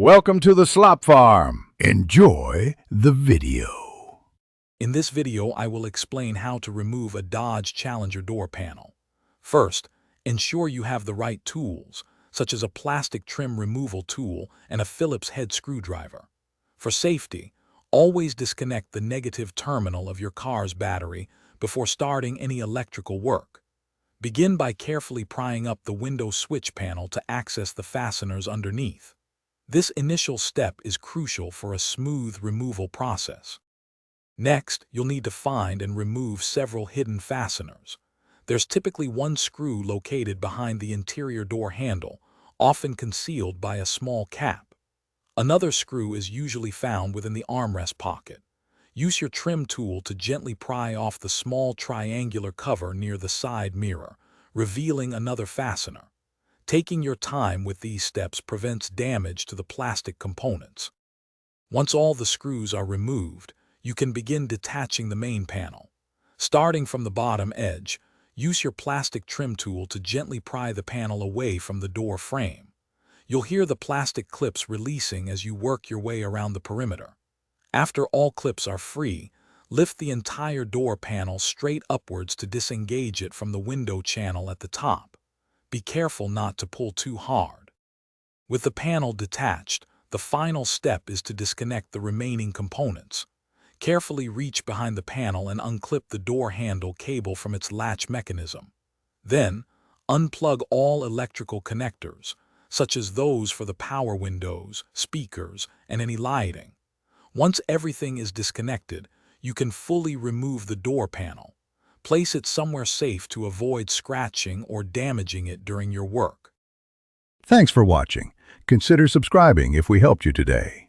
Welcome to the Slop Farm. Enjoy the video. In this video, I will explain how to remove a Dodge Challenger door panel. First, ensure you have the right tools, such as a plastic trim removal tool and a Phillips head screwdriver. For safety, always disconnect the negative terminal of your car's battery before starting any electrical work. Begin by carefully prying up the window switch panel to access the fasteners underneath. This initial step is crucial for a smooth removal process. Next, you'll need to find and remove several hidden fasteners. There's typically one screw located behind the interior door handle, often concealed by a small cap. Another screw is usually found within the armrest pocket. Use your trim tool to gently pry off the small triangular cover near the side mirror, revealing another fastener. Taking your time with these steps prevents damage to the plastic components. Once all the screws are removed, you can begin detaching the main panel. Starting from the bottom edge, use your plastic trim tool to gently pry the panel away from the door frame. You'll hear the plastic clips releasing as you work your way around the perimeter. After all clips are free, lift the entire door panel straight upwards to disengage it from the window channel at the top. Be careful not to pull too hard. With the panel detached, the final step is to disconnect the remaining components. Carefully reach behind the panel and unclip the door handle cable from its latch mechanism. Then, unplug all electrical connectors, such as those for the power windows, speakers, and any lighting. Once everything is disconnected, you can fully remove the door panel. Place it somewhere safe to avoid scratching or damaging it during your work. Thanks for watching. Consider subscribing if we helped you today.